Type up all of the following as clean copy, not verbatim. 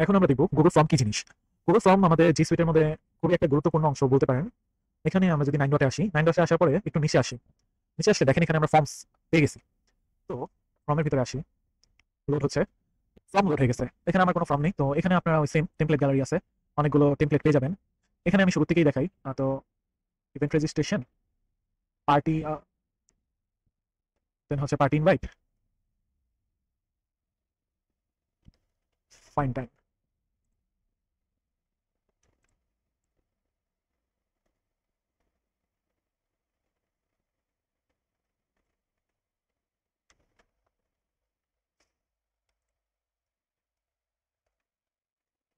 এখন আমরা দেখব গুগল ফর্ম কি জিনিস। গুগল ফর্ম আমাদের জি সুইটের মধ্যে খুবই একটা গুরুত্বপূর্ণ অংশ বলতে পারেন। এখানে আমরা যদি 9 ডটে আসি, 9 ডটে আসার পরে একটু নিচে আসি, নিচে আসলে দেখেন এখানে আমরা ফর্মস পেয়ে গেছি। তো ফর্মের ভিতরে আসি, লোড হচ্ছে, ফর্ম লোড হয়ে গেছে। এখানে আমার কোনো ফর্ম নেই, তো এখানে আপনারা ওই সেম টেমপ্লেট গ্যালারি আছে, অনেকগুলো টেমপ্লেট পেয়ে যাবেন। এখানে আমি শুরু থেকেই দেখাই। তো ইভেন্ট রেজিস্ট্রেশন, পার্টি, দেন হচ্ছে party invite, fine time.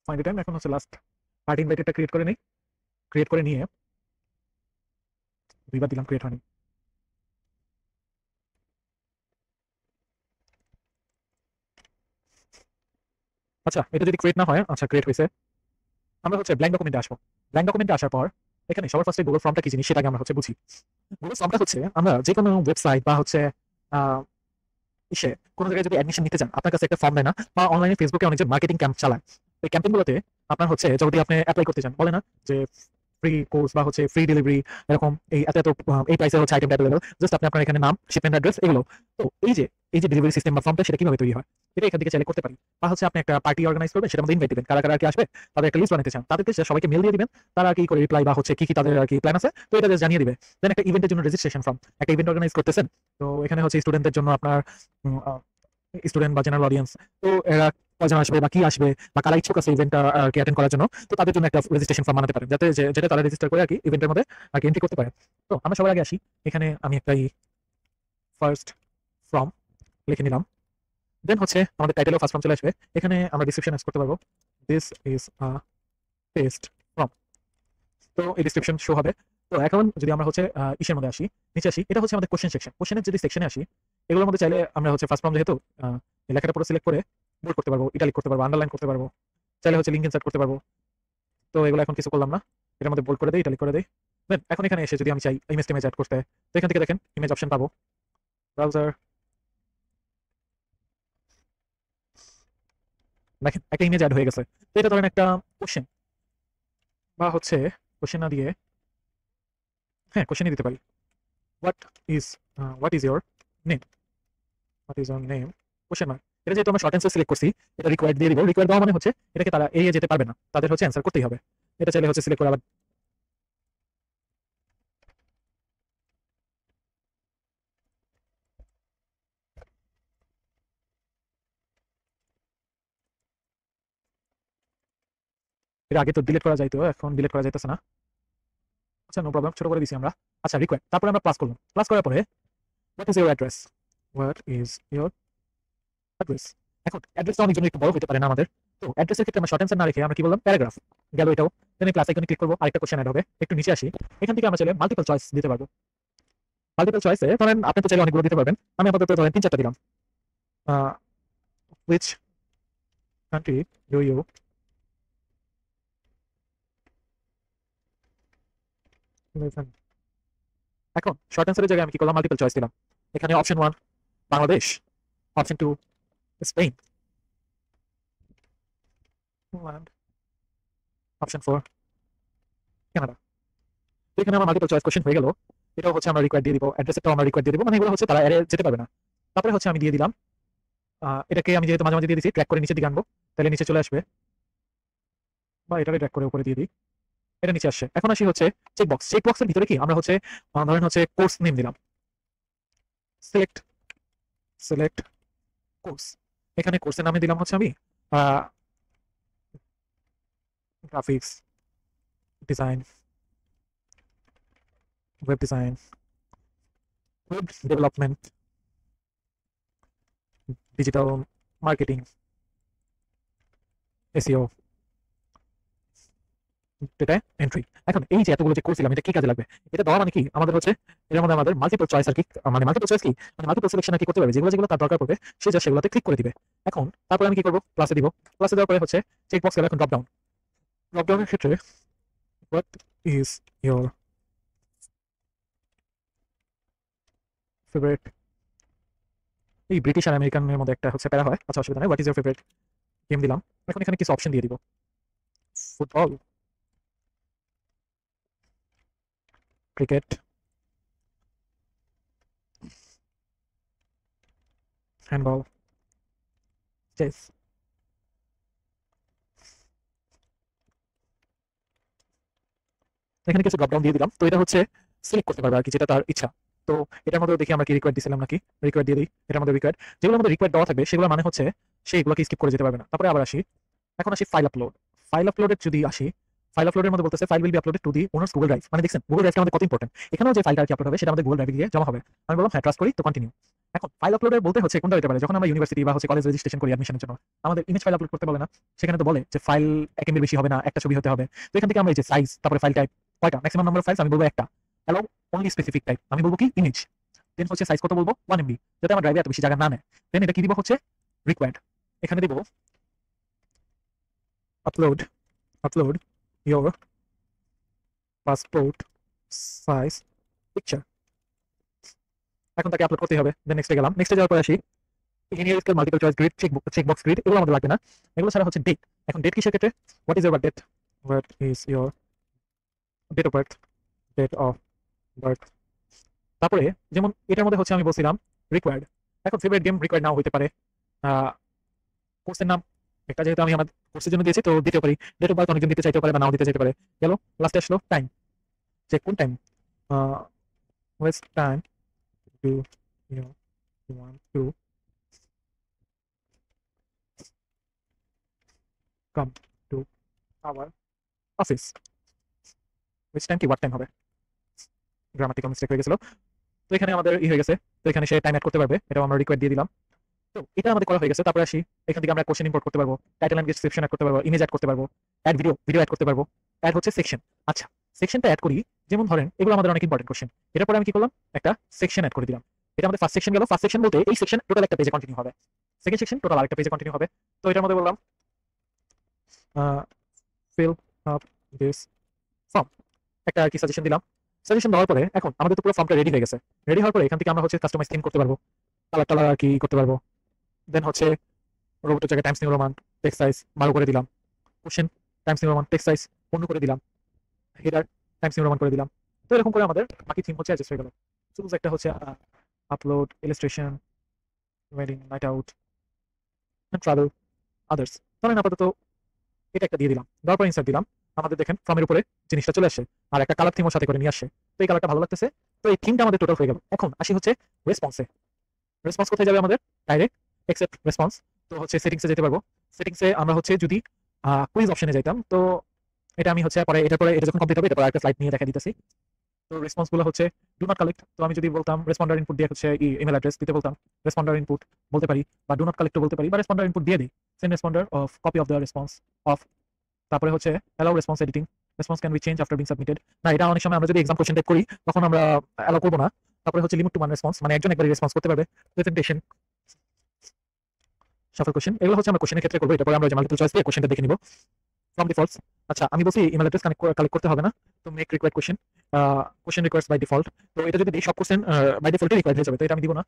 Fine time এখন হচ্ছে লাস্ট পার্টি ইনভাইটেডটা ক্রিয়েট করে নিই। ক্রিয়েট করে নিয়ে দুইবার দিলাম, ক্রিয়েট হয়নি। আচ্ছা, এটা যদি ক্রিয়েট না হয়, আচ্ছা ক্রিয়েট হয়েছে, আমরা হচ্ছে ব্ল্যাঙ্ক ডকুমেন্টে আসবো। ব্ল্যাঙ্ক ডকুমেন্টে আসার পর এখানে সবার ফার্স্টে গুগল ফর্মটা কি জিনিস সেটাকে আমরা হচ্ছে বুঝি। গুগল ফর্মটা হচ্ছে আমরা যে কোনো ওয়েবসাইট বা হচ্ছে আহ, ইসে কোনো জায়গায় যদি অ্যাডমিশন নিতে চান, আপনার কাছে একটা ফর্ম দেয় না, বা অনলাইনে ফেসবুকে অনেক যে মার্কেটিং ক্যাম্প চালায়, ওই ক্যাম্পেইনগুলোতে আপনার হচ্ছে যদি আপনি অ্যাপ্লাই করতে চান, বলে না যে ফ্রি কোর্স বা হচ্ছে ফ্রি ডেলিভারি, এরকম এই এত এত এই প্রাইসে হচ্ছে আইটেম অ্যাভেলেবল, জাস্ট আপনি আপনার এখানে নাম, শিপমেন্ট অ্যাড্রেস, এগুলো। তো এই যে ডেলিভারি সিস্টেম বা ফর্মটা সেটা কিভাবে তৈরি হয়, এটা এখান থেকে চাইলে করতে পারি। বা হচ্ছে আপনি একটা পার্টি অর্গানাইজ করবেন, সেটার মধ্যে ইনভাইট দিবেন, কারা কারা আর কি আসবে, তাদের একটা লিস্ট বানাতে চান, তাদেরকে সবাইকে মেল দিয়ে দিবেন, তারা আর কি করে রিপ্লাই বা হচ্ছে কি কি তাদের আর কি প্ল্যান আছে, তো এটা just জানিয়ে দিবে। দেন একটা ইভেন্টের জন্য রেজিস্ট্রেশন ফর্ম, একটা ইভেন্ট অর্গানাইজ করতেছেন, তো এখানে হচ্ছে স্টুডেন্টদের জন্য আপনার স্টুডেন্ট বা জেনারেল অডিয়েন্স, তো এরা কয়জন আসবে বা কি আসবে বা কারা ইচ্ছুক আছে ইভেন্টটা আর কি অ্যাটেন্ড করার জন্য, তো তাদের জন্য একটা রেজিস্ট্রেশন ফর্ম বানাতে পারেন, যাতে যেটা তারা রেজিস্টার করে আর কি ইভেন্টের মধ্যে আর কি এন্ট্রি করতে পারে। তো আমরা সবার আগে আসি, এখানে আমি একটা ফার্স্ট ফর্ম লিখে নিলাম। দেন হচ্ছে আমাদের টাইটেলও ফার্স্ট ফর্ম চলে আসবে, এখানে আমরা ডিসক্রিপশন অ্যাড করতে পারবো, this is a test form. তো এই ডিসক্রিপশন শো হবে। তো এখন যদি আমরা হচ্ছে ইসের মধ্যে আসি, নিচে আসি, এটা হচ্ছে আমাদের কোশ্চেন সেকশন। কোশ্চেনের যদি সেকশনে আসি, এগুলোর মধ্যে চাইলে আমরা হচ্ছে ফার্স্ট ফর্ম যেহেতু এই লেখাটা পুরো সিলেক্ট করে বোল্ড করতে পারবো, ইটালিক করতে পারবো, আন্ডারলাইন করতে পারবো, চাইলে হচ্ছে লিঙ্ক ইনসার্ট করতে পারবো। তো এগুলো এখন কিছু করলাম না, এটার মধ্যে বোল্ড করে দেই, ইটালিক করে দেই। দেন এখন এখানে এসে যদি আমি চাই ইমেজ অ্যাড করতে, তো এখান থেকে দেখেন ইমেজ অপশন পাবো, ব্রাউজার, দেখেন একটা ইমেজ অ্যাড হয়ে গেছে। তো এটা ধরেন একটা কোশ্চেন, বা হচ্ছে কোশ্চেন না দিয়ে, হ্যাঁ কোশ্চেনই দিতে পারি। What is what is your name, what is your name, question mark. এটা যেহেতু আমরা শর্ট অ্যান্সার সিলেক্ট করছি, এটা রিকোয়ার্ড দিয়ে দিব। রিকোয়ার্ড দেওয়া মানে হচ্ছে এটাকে তারা এড়িয়ে যেতে পারবে না, তাদের হচ্ছে অ্যান্সার করতেই হবে। এটা চাইলে হচ্ছে সিলেক্ট করে আবার এটা আগে তো ডিলিট করা যাইতো, এখন ডিলিট করা যাইতেছে না। আচ্ছা নো প্রবলেম, ছোট করে দিছি আমরা। আচ্ছা রিকোয়ার্ড, তারপরে আমরা প্লাস করলাম, প্লাস করার পরে what is your address, what is your address. এখন অ্যাড্রেসটা অনেক জন্য একটু বড় হতে পারে না আমাদের, তো অ্যাড্রেসের ক্ষেত্রে আমরা শর্ট অ্যান্সার না রেখে আমরা কি বললাম, প্যারাগ্রাফ গেল এটাও। দেন প্লাস আইকনে ক্লিক করবো, আরেকটা কোশ্চেন অ্যাড হবে। একটু নিচে আসি, এখান থেকে আমরা চাইলে মাল্টিপল চয়েস দিতে পারবো। মাল্টিপল চয়েসে ধরেন আপনি তো চাইলে অনেকগুলো দিতে পারবেন, আমি আপাতত ধরেন 3-4টা দিলাম। Which country do you live in. এখন শর্ট অ্যান্সারের জায়গায় আমি কি করলাম, মাল্টিপল চয়েস দিলাম। এখানে option 1 Bangladesh, option 2 Spain, and option 4 Canada. তো এখানে আমার মাল্টিপল চয়েস কোশ্চেন হয়ে গেল। এটাও হচ্ছে আমরা রিকোয়ার্ড দিয়ে দিব, অ্যাড্রেসটাও আমরা রিকোয়ার্ড দিয়ে দিব, মানে এগুলো হচ্ছে তারা এড়ে যেতে পারবে না। তারপরে হচ্ছে আমি দিয়ে দিলাম, এটাকে আমি যেহেতু মাঝে মাঝে দিয়ে দিচ্ছি, ট্র্যাক করে নিচের দিকে আনবো, তাহলে নিচে চলে আসবে, বা এটাকে ট্র্যাক করে উপরে দিয়ে দিই, এটা নিচে আসছে। এখন আসি হচ্ছে চেকবক্স। চেকবক্সের ভিতরে কি আমরা হচ্ছে ধরেন হচ্ছে কোর্স নেম দিলাম, সিলেক্ট সিলেক্ট কোর্স। এখানে কোর্সের নামে দিলাম হচ্ছে আমি graphics design, web design, web development, digital marketing, SEO, data entry. এখন এই যে এতগুলো যে করছিলাম, এটা কি কাজে লাগবে, এটা দেওয়া মানে কি আমাদের হচ্ছে এর মধ্যে আমাদের মাল্টিপল চয়েস আর কি, মানে মাল্টিপল চয়েস কি, মানে মাল্টিপল সিলেকশন আর কি করতে পারবে, যেগুলো যেগুলো তার দরকার পড়বে সে যা সেগুলোতে ক্লিক করে দিবে। এখন তারপরে আমি কি করবো, প্লাসে দিব। প্লাসে দেওয়ার পরে হচ্ছে চেক বক্স গেল, এখন ড্রপ ডাউন। ড্রপ ডাউনের ক্ষেত্রে হোয়াট ইজ ইয়োর ফেভারিট, এই ব্রিটিশ আর আমেরিকানের মধ্যে একটা হচ্ছে প্যারা হয়, আচ্ছা অসুবিধা নেই, what is your favourite game দিলাম। এখন এখানে কিছু অপশন দিয়ে দিব, ফুটবল, ক্রিকেট, হ্যান্ডবল, চেস। এখানে কিছু ড্রপ ডাউন দিয়ে দিলাম। তো এটা হচ্ছে সিলেক্ট করতে পারবে আর কি, যেটা তার ইচ্ছা। তো এটার মধ্যে দেখি আমরা কি রিকোয়ার্ড দিছিলাম নাকি, রিকোয়ার্ড দিয়ে দিই। এটার মধ্যে রিকোয়ার্ড, যেগুলোর মধ্যে রিকোয়ার্ড দেওয়া থাকবে সেগুলো মানে হচ্ছে সেইগুলোকে স্কিপ করে যেতে পারবে না। তারপরে আবার আসি, এখন আসি ফাইল আপলোড। ফাইল আপলোডের যদি আসি, ফাইল আপলোডের মধ্যে বলতেছে file will be uploaded to the owners Google drive. মানে দেখছেন গুগল ড্রাইভটা আমাদের কত ইম্পর্টেন্ট। এখানেও যে ফাইলটা আর কি আপলোড হবে সেটা আমাদের গুগল ড্রাইভে গিয়ে জমা হবে। আমি বললাম হ্যাঁ ট্রাস্ট করি, তো কন্টিনিউ। এখন ফাইল আপলোডের বলতে হচ্ছে কোনটা হতে পারে, যখন আমরা ইউনিভার্সিটি বা হচ্ছে কলেজ রেজিস্ট্রেশন করি অ্যাডমিশনের জন্য, আমাদের ইমেজ ফাইল আপলোড করতে বলে না, সেখানে তো বলে যে ফাইল 1 MB বেশি হবে না, একটা ছবি হতে হবে। তো এখান থেকে আমরা এই যে সাইজ, তারপরে ফাইল টাইপ, কয়টা ম্যাক্সিমাম নাম্বার অফ ফাইলস আমি বলবো একটা, অ্যালাউ অনলি স্পেসিফিক টাইপ আমি বলবো কি ইমেজ। দেন হচ্ছে সাইজ কত বলবো 1 MB, যাতে আমার ড্রাইভে এত বেশি জায়গা না নেয়। দেন এটা কি দিব হচ্ছে রিকোয়ার্ড, এখানে দিব upload, upload your passport size picture. এখন তাকে আপলোড করতে হবে। দেন নেক্সটে গেলাম, নেক্সটে যাওয়ার পরে আসি linear scale, multiple choice grid, checkbox grid, এগুলো আমাদের লাগবে না। এগুলো ছাড়া হচ্ছে ডেট। এখন ডেট কিসের ক্ষেত্রে, what is your date, what is your date of birth, date of birth. তারপরে যেমন এটার মধ্যে হচ্ছে আমি বলছিলাম রিকোয়ার্ড। এখন ফেভারিট গেম রিকোয়ার্ড নাও হতে পারে, কোর্সের নাম একটা যেহেতু আমি আমার কোর্সের জন্য দিয়েছি তো দিতে পারি। ডেট অফ বার্থ অনেকজন দিতে চাইতে পারে বা নাও দিতে চাইতে পারে। গেল লাস্টে আসলো টাইম, যে কোন time, west time do you want to come to our office. Which time কি হোয়াট টাইম হবে, গ্রামাটিক্যাল মিস্টেক হয়ে গেছিল। তো এখানে আমাদের হয়ে গেছে। তো এখানে সে টাইম অ্যাড করতে পারবে, এটাও আমরা রিকোয়ার্ড দিয়ে দিলাম। তো এটা আমাদের করা হয়ে গেছে। তারপরে আসি, এখান থেকে আমরা কোশ্চেন ইম্পোর্ট করতে পারবো, টাইটেল এন্ড ডেসক্রিপশন অ্যাড করতে পারবো, ইমেজ অ্যাড করতে পারবো, অ্যাড ভিডিও, ভিডিও অ্যাড করতে পারবো, অ্যাড হচ্ছে সেকশন। আচ্ছা, সেকশনটা অ্যাড করি, যেমন ধরেন এগুলো আমাদের অনেক ইম্পর্টেন্ট কোশ্চেন। এটার পরে আমি কি করলাম, একটা সেকশন অ্যাড করে দিলাম। এটা আমাদের ফার্স্ট সেকশন গেল। ফার্স্ট সেকশন বলতে এই সেকশন টোটাল একটা পেজে কন্টিনিউ হবে, সেকেন্ড সেকশন টোটাল আরেকটা পেজে কন্টিনিউ হবে। তো এটার মধ্যে বললাম ফিল আপ দিস ফর্ম, একটা আর কি সাজেশন দিলাম। সাজেশন দেওয়ার পরে এখন আমাদের তো পুরো ফর্মটা রেডি হয়ে গেছে। রেডি হওয়ার পরে এখান থেকে আমরা হচ্ছে কাস্টমাইজ থিম করতে পারবো, কালার টালার আর কি করতে পারবো। দেন হচ্ছে রোবটের জায়গায় Times new Roman text size 12 করে দিলাম, question Times new Roman text size 15 করে দিলাম, হেডার টাইমস নিউ রোমান করে দিলাম। তো এরকম করে আমাদের বাকি থিম হচ্ছে অ্যাডজাস্ট হয়ে গেল। শুধু একটা হচ্ছে upload, illustration, wedding, night out, travel, others. ধরেন আপাতত এটা একটা দিয়ে দিলাম, দেওয়ার পর ইনসার্ট দিলাম। আমাদের দেখেন ফর্মের উপরে জিনিসটা চলে আসে, আর একটা কালার থিমও সাথে করে নিয়ে আসে। তো এই কালারটা ভালো লাগতেছে। তো এই থিমটা আমাদের টোটাল হয়ে গেল। এখন আসি হচ্ছে রেসপন্সে। রেসপন্স কোথায় যাবে আমাদের, ডাইরেক্ট অ্যাকসেপ্ট রেসপন্স। তো হচ্ছে সেটিংসে যেতে পারবো। সেটিংসে আমরা হচ্ছে যদি কুইজ অপশনে যাইতাম, তো এটা আমি হচ্ছে পরে এটার পরে এটা যখন কমপ্লিট হবে এটা পরে একটা স্লাইড নিয়ে দেখা দিতেছি। তো রেসপন্সগুলো হচ্ছে ডু নট কালেক্ট। তো আমি যদি বলতাম রেসপন্ডার ইনপুট দিয়ে হচ্ছে ইমেল অ্যাড্রেস দিতে বলতাম, রেসপন্ডার ইনপুট বলতে পারি, বা ডু নট কালেক্ট বলতে পারি, বা রেসপন্ডার ইনপুট দিয়ে দিই, send responder of copy of the response of. তারপরে হচ্ছে allow response editing, response can be change after being submitted. না, এটা অনেক সময় আমরা যদি এক্সাম কোশ্চেন টাইপ করি তখন আমরা অ্যালাউ করবো না। তারপরে হচ্ছে লিমিট টু ওয়ান রেসপন্স, মানে একজন একবারই রেসপন্স করতে পারবে। প্রেজেন্টেশন, সাফল কোশ্চেন, এগুলো হচ্ছে আমরা কোশ্চেনের ক্ষেত্রে করবো। এটা পরে আমরা যে মাল্টিপল চয়েস দিয়ে কোশ্চেনটা দেখে নিব। ফ্রম ডিফল্টস, আচ্ছা আমি বলছি ইমেল অ্যাড্রেস কালেক্ট করতে হবে না। তো make required question, question required by default. তো এটা যদি দিই সব কোশ্চেন বাই ডিফল্টে রিকোয়ার্ড হয়ে যাবে, তো এটা আমি দিব না।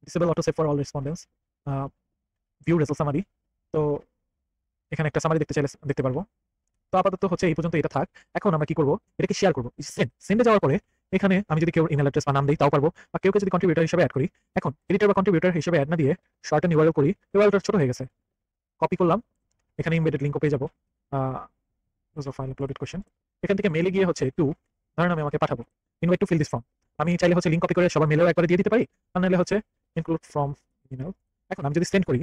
Disable auto save for all respondents, view result summary. তো এখানে একটা সামারি দেখতে চাইলে দেখতে পারবো। তো আপাতত হচ্ছে এই পর্যন্ত এটা থাক। এখন আমরা কি করবো, এটাকে শেয়ার করবো। সেন্ডে যাওয়ার পরে এখানে আমি যদি কেউ ইমেল অ্যাড্রেস বা নাম দিই তাও পারবো, বা কেউ যদি কন্ট্রিবিউটার হিসেবে অ্যাড করি। এখন এডিটর বা কন্ট্রিবিউটার হিসেবে অ্যাড না দিয়ে শর্ট এন্ড ইউআরএল করি, ইউআরএলটা ছোট হয়ে গেছে, কপি করলাম, এখানে ইমবেডেড লিঙ্কও পেয়ে যাবো। ফাইল আপলোডেড কোশ্চেন, এখান থেকে মেলে গিয়ে হচ্ছে টু, ধরেন আমি আমাকে পাঠাবো invite to fill this form. আমি চাইলে হচ্ছে লিঙ্ক কপি করে সবার মেলেও একবারে দিয়ে দিতে পারি, আর নাহলে হচ্ছে ইনক্লুড ফ্রম ইমেল। এখন আমি যদি সেন্ড করি,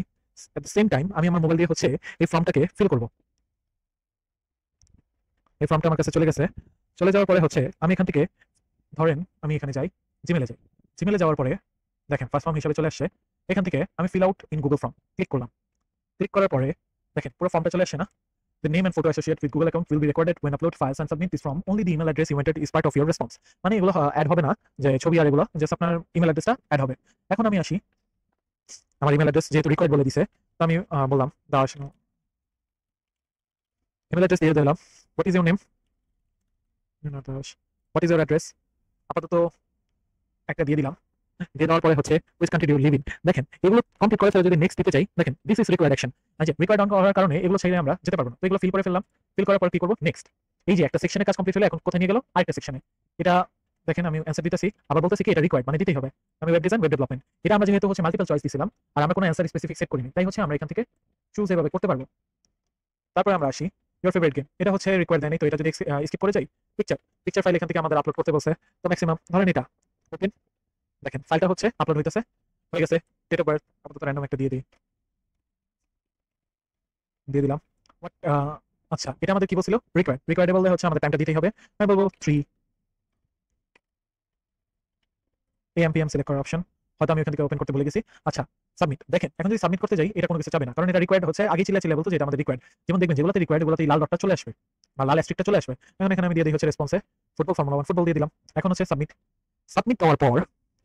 এট দ্য সেম টাইম আমি আমার মোবাইল দিয়ে হচ্ছে এই ফর্মটাকে ফিল করবো। এই ফর্মটা আমার কাছে চলে গেছে। চলে যাওয়ার পরে হচ্ছে আমি এখান থেকে ধরেন আমি এখানে যাই, জিমেলে যাই। জিমেলে যাওয়ার পরে দেখেন ফার্স্ট ফর্ম হিসেবে চলে আসছে। এখান থেকে আমি fill out in Google form click করলাম। ক্লিক করার পরে দেখেন পুরো ফর্মটা চলে আসছে না। The name and photo associated with Google account will be recorded when upload files and submit this form. Only the email address you entered is part of your response. মানে এগুলো অ্যাড হবে না, যে ছবি আর এগুলো জাস্ট আপনার email অ্যাড্রেসটা add হবে। এখন আমি আসি, আমার ইমেল অ্যাড্রেস যেহেতু রিকোয়ার্ড বলে দিছে, তো আমি বললাম দাস ইমেল অ্যাড্রেস দিয়ে দিলাম। What is your name, Das. What is your address, আপাতত একটা দিয়ে দিলাম। দিয়ে দেওয়ার পরে হচ্ছে which country do live in. দেখেন এগুলো কমপ্লিট করে ফেলে যদি নেক্সট দিতে চাই, দেখেন দিস ইজ রিকোয়ার্ড অ্যাকশন। যে রিকোয়ার্ড অন করার কারণে এগুলো ছেড়ে আমরা যেতে পারবো না। তো এগুলো ফিল করে ফেললাম। ফিল করার পর কি করবো নেক্সট, এই যে একটা সেকশনের কাজ কমপ্লিট হলো, এখন কোথায় নিয়ে গেল আরেকটা সেকশনে। এটা দেখেন আমি অ্যান্সার দিতেছি, আবার বলতেছি কি এটা রিকোয়ার্ড মানে দিতেই হবে। আমি ওয়েব ডিজাইন ওয়েব ডেভেলপমেন্ট, এটা আমরা যেহেতু হচ্ছে মাল্টিপল চয়েস দিছিলাম আর আমরা কোনো অ্যান্সার স্পেসিফিক সেট করিনি, তাই হচ্ছে আমরা এখান থেকে চুজ এভাবে করতে পারবো। তারপরে আমরা আসি ইউর ফেভারিট গেম, এটা হচ্ছে রিকোয়ার্ড দেয়নি, তো এটা যদি স্কিপ করে যাই, পিকচার ফাইল এখান থেকে আমাদের আপলোড করতে বলছে। তো ম্যাক্সিমাম ধরেন এটা ওপেন, দেখেন ফাইলটা হচ্ছে আপলোড হইতেছে, হয়ে গেছে। ডেট অফ বার্থ আপাতত র্যান্ডম একটা দিয়ে দিলাম। What, আচ্ছা এটা আমাদের কি বলছিল রিকোয়ার্ড বললে হচ্ছে আমাদের টাইমটা দিতেই হবে। আমি বলবো 3 AM PM সিলেক্ট করার অপশন, হয়তো আমি ওখান থেকে ওপেন করতে ভুলে গেছি। আচ্ছা সাবমিট, দেখেন এখন যদি সাবমিট করতে যাই এটা কোনো কিছু চাবে না, কারণ এটা রিকোয়ার্ড হচ্ছে আগে চিল্লা বলতো যে এটা আমাদের রিকোয়ার্ড। যেমন দেখবেন যেগুলোতে রিকোয়ার্ড ওগুলোতে লাল ডটটা চলে আসবে বা লাল অ্যাস্ট্রিকটা চলে আসবে। এখন এখানে আমি দিয়ে দিই হচ্ছে রেসপন্সে ফুটবল ফর্মুলা 1 ফুটবল দিয়ে দিলাম। এখন হচ্ছে সাবমিট দেওয়ার পর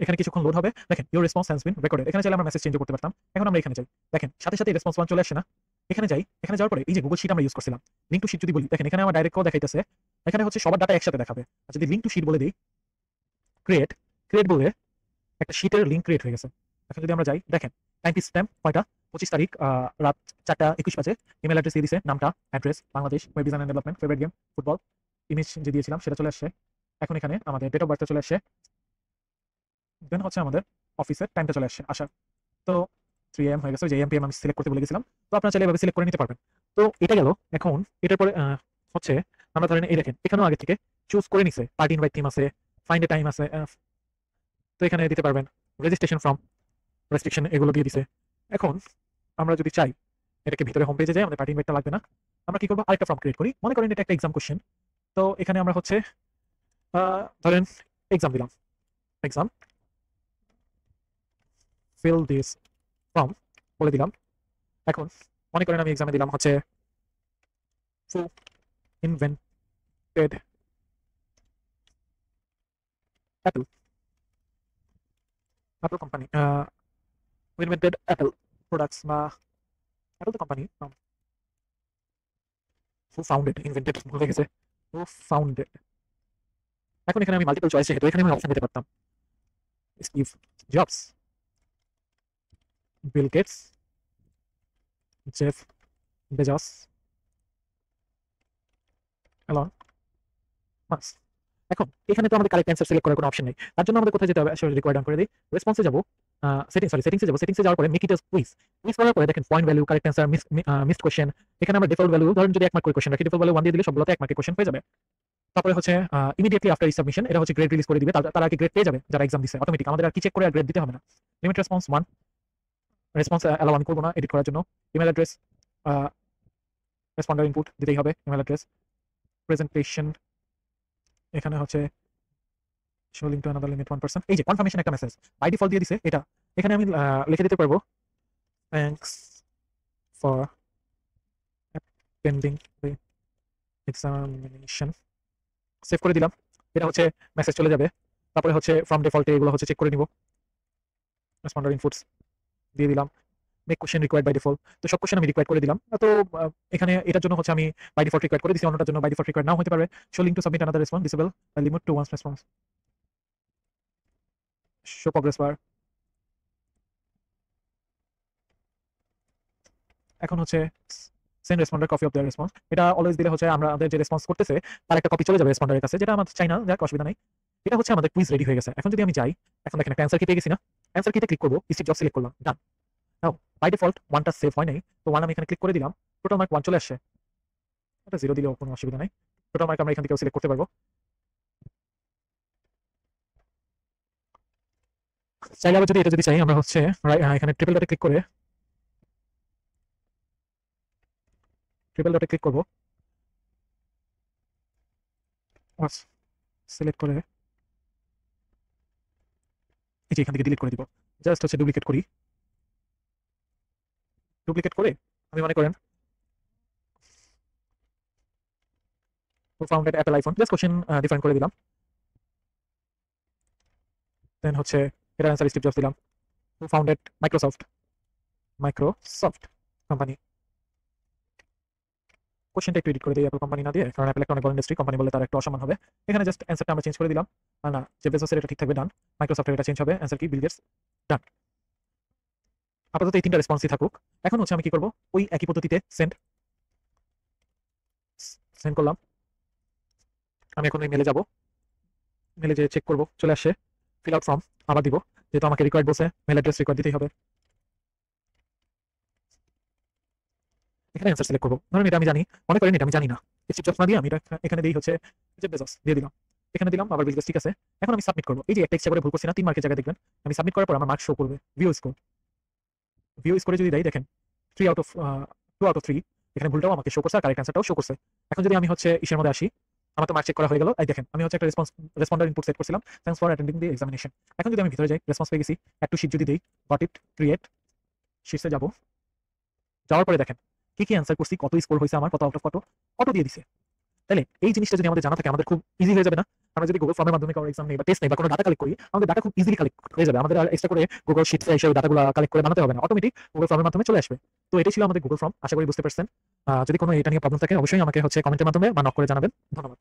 এখানে কিছুক্ষণ লোড হবে। দেখেন your response has been recorded, এখানে চাইলে আমরা মেসেজ চেঞ্জ করতে পারতাম। এখন আমরা এখানে যাই, দেখেন সাথে সাথে রেসপন্স 1 চলে আসে না। এখানে যাই, এখানে যাওয়ার পরে এই যে গুগল শিট আমরা ইউজ করছিলাম, লিঙ্ক টু শিট যদি বলি, দেখেন এখানে আমার ডাইরেক্ট দেখাইতেছে, এখানে হচ্ছে সবার ডাটা একসাথে দেখাবে। আর যদি লিঙ্ক টু শিট বলে দিই, ক্রিয়েট বলে একটা শিটের লিঙ্ক ক্রিয়েট হয়ে গেছে। এখন যদি আমরা যাই, দেখেন টাইম স্ট্যাম্প কয়টা 25 তারিখ রাত 4:21 বাজে। ইমেল অ্যাড্রেস দিয়ে দিছে, নামটা address Bangladesh, web design and development, favourite game football, image যে দিয়েছিলাম সেটা চলে আসছে। এখন এখানে আমাদের ডেট অফ বার্থ চলে আসছে, দেন হচ্ছে আমাদের অফিসের টাইমটা চলে আসছে আসার। তো 3 AM হয়ে গেছে, যে AM PM আমি সিলেক্ট করতে বলে গেছিলাম। তো আপনারা চাইলে এভাবে সিলেক্ট করে নিতে পারবেন। তো এটা গেল। এখন এটার পরে হচ্ছে আমরা ধরেন এই দেখেন এখানেও আগে থেকে চুজ করে নিছে, পার্টি ইনভাইট টিম আছে, ফাইন্ড এ টাইম আছে। তো এখানে দিতে পারবেন রেজিস্ট্রেশন ফর্ম, রেস্ট্রিকশন এগুলো দিয়ে দিছে। এখন আমরা যদি চাই এটাকে ভিতরে হোম পেজে যাই, আমাদের পার্টি ইনভাইটটা লাগবে না। আমরা কি করবো আরেকটা ফর্ম ক্রিয়েট করি, মনে করেন এটা একটা এক্সাম কোশ্চেন। তো এখানে আমরা হচ্ছে ধরেন এক্সাম দিলাম, এক্সাম ফিল দিস ফর্ম বলে দিলাম। এখন মনে করেন আমি এক্সামে দিলাম হচ্ছে who invented Apple company, who invented Apple products বা Apple the company, who founded invented ভুলে গেছে, who founded। এখন এখানে আমি মাল্টিপল চয়েস যেহেতু এখানে আমি অপশন দিতে পারতাম Steve Jobs, Bill Gates, Jeff Bezos, Elon Musk. এখন এখানে তো আমাদের কারেক্ট অ্যান্সার সিলেক্ট করার কোনো অপশন নেই, তার জন্য আমাদের কোথায় যেতে হবে, আসলে রিকোয়ার্ড অন করে দিই, রেসপন্সে যাব, সেটিংসে যাওয়ার পরে মেক ইট আস কুইজ করার পরে দেখেন point value, correct answer, missed question. এখানে আমরা ডিফল্ট ভ্যালু ধরেন যদি 1 মার্ক করে কোশ্চেন রাখি, ডিফল্ট ভ্যালু 1 দিয়ে দিলে সবগুলোতে 1 মার্কের কোশ্চেন হয়ে যাবে। তারপরে হচ্ছে ইমিডিয়েটলি আফটার সাবমিশন এটা হচ্ছে গ্রেড রিলিজ করে দিবে, তারা কি গ্রেড পেয়ে যাবে যারা এক্সাম দিছে অটোমেটিক, আমাদের আর কি চেক করে আর গ্রেড দিতে হবে না। লিমিট রেসপন্স 1, রেসপন্স অ্যালাউ আমি করবো না এডিট করার জন্য। ইমেল অ্যাড্রেস, রেসপন্ডার ইনপুট দিতেই হবে, ইমেল অ্যাড্রেস। প্রেজেন্টেশন এখানে হচ্ছে show link to another limit 1%, এই যে কনফার্মেশন একটা মেসেজ বাই ডিফল্ট দিয়ে দিছে এটা। এখানে আমি লিখে দিতে পারবো thanks for attending the examination, save করে দিলাম। এটা হচ্ছে মেসেজ চলে যাবে। তারপরে হচ্ছে ফ্রম ডিফল্টে এগুলো হচ্ছে চেক করে নিব, রেসপন্ডার ইনপুটস দিয়ে দিলাম, make question required by default. তো সব কোশ্চেন আমি রিকোয়ার্ড করে দিলাম। তো এখানে এটার জন্য হচ্ছে আমি বাই ডিফল্ট রিকোয়ার্ড করে দিছি, অন্যটার জন্য বাই ডিফল্ট রিকোয়ার্ড নাও হতে পারে। Show link to submit another response, disable limit to once response, show progress bar. এখন হচ্ছে send responder copy of the response, এটা অলওয়েজ দিলে হচ্ছে আমাদের যে রেসপন্স করতেছে তার একটা কপি চলে যাবে রেসপন্ডারের কাছে, যেটা আমাদের চাই না, যাক অসুবিধা নাই। এটা হচ্ছে আমাদের কুইজ রেডি হয়ে গেছে। এখন যদি আমি যাই, এখন দেখেন একটা অ্যান্সার কি পেয়ে গেছি না, অ্যান্সার কিতে ক্লিক করবো, স্টিভ জবস সিলেক্ট করলাম, ডান। নাও বাই ডিফল্ট 1টা সেভ হয় নাই, তো 1 আমি এখানে ক্লিক করে দিলাম, টোটাল মার্ক 1 চলে আসছে। এটা 0 দিলেও কোনো অসুবিধা নাই, টোটাল মার্ক আমরা এখান থেকে সিলেক্ট করতে পারবো। চাইলে আবার যদি এটা যদি চাই আমরা হচ্ছে এখানে ট্রিপল ডটে ক্লিক করবো, সিলেক্ট করে এই যে এখান থেকে ডিলিট করে দিব। জাস্ট হচ্ছে ডুপ্লিকেট করে আমি মনে করেন who founded Apple iPhone, just question define করে দিলাম। দেন হচ্ছে এটা অ্যান্সার স্টিভ জবস দিলাম, who founded মাইক্রোসফট কোম্পানি। কোশ্চেনটা একটু এডিট করে দিই অ্যাপল কোম্পানি না দিয়ে, কারণ অ্যাপল একটা অনেক বড় ইন্ডাস্ট্রি, কোম্পানি বলে তার একটা অসম্মান হবে। এখানে জাস্ট অ্যান্সারটা আমরা চেঞ্জ করে দিলাম। না, যে বেজোসের এটা ঠিক থাকবে, ডান। মাইক্রোসফটের এটা চেঞ্জ হবে, অ্যান্সার কি, বিল গেটস, ডান। আপাতত এই 3টা রেসপন্সই থাকুক। এখন হচ্ছে আমি কি করব, ওই একই পদ্ধতিতে সেন্ড সেন্ড করলাম। আমি এখন ওই মেলে যাব, মেলে যে চেক করব, চলে আসছে। ফিল আউট ফর্ম আবার দিব, যেহেতু আমাকে রিকোয়ার্ড বলছে, মেল অ্যাড্রেস রিকোয়ার্ড দিতেই হবে। এখানে অ্যান্সার সিলেক্ট করবো। ধরুন এটা আমি জানি, মনে করেন এটা আমি জানি না, স্টিভ জবস না দিয়ে আমি এটা এখানে দিই হচ্ছে জেফ বেজোস দিয়ে দিলাম। এখানে দিলাম আবার বিল গেটস, ঠিক আছে। এখন আমি সাবমিট করবো। এই যে একটা ইচ্ছা করে ভুল করছি না, 3 মার্কের জায়গায় দেখবেন আমি সাবমিট করার পর আমার মার্ক শো করবে, ভিউ স্কোর। ভিউ স্কোরে যদি দেই, দেখেন 3 আউট অফ 2 আউট অফ 3, এখানে ভুলটাও আমাকে শো করছে আর কারেক্ট অ্যান্সারটাও শো করছে। এখন যদি আমি হচ্ছে ইসের মধ্যে আসি, আমার তো মার্ক চেক করা হয়ে গেল। এই দেখেন আমি হচ্ছে একটা রেসপন্ডার ইনপুট সেট করছিলাম, thanks for attending the examination. এখন যদি আমি ভিতরে যাই, রেসপন্স পেয়ে গেছি, অ্যাড টু শীট যদি দেই, গট ইট, ক্রিয়েট, শীটসে যাব। যাওয়ার পরে দেখেন কি কি অ্যান্সার করছি, কত স্কোর হয়েছে আমার, কত আউট অফ কত, কত দিয়ে দিছে। তাহলে এই জিনিসটা যদি আমাদের জানা থাকে, আমাদের খুব ইজি হয়ে যাবে না? আমরা যদি গুগল ফর্মের মাধ্যমে কারো এক্সাম নেই বা টেস্ট নেই বা কোনো ডাটা কালেক্ট করি, আমাদের ডাটা খুব ইজিলি কালেক্ট হয়ে যাবে। আমাদের আর এক্সট্রা করে গুগল শিটসে এসে ডাটাগুলো কালেক্ট করে বানাতে হবে না, অটোমেটিক গুগল ফর্মের মাধ্যমে চলে আসবে। তো এটাই ছিল আমাদের গুগল ফর্ম, আশা করি বুঝতে পারছেন। যদি কোনো এটা নিয়ে প্রবলেম থাকে অবশ্যই আমাকে হচ্ছে কমেন্টের মাধ্যমে বা নক করে জানাবেন। ধন্যবাদ।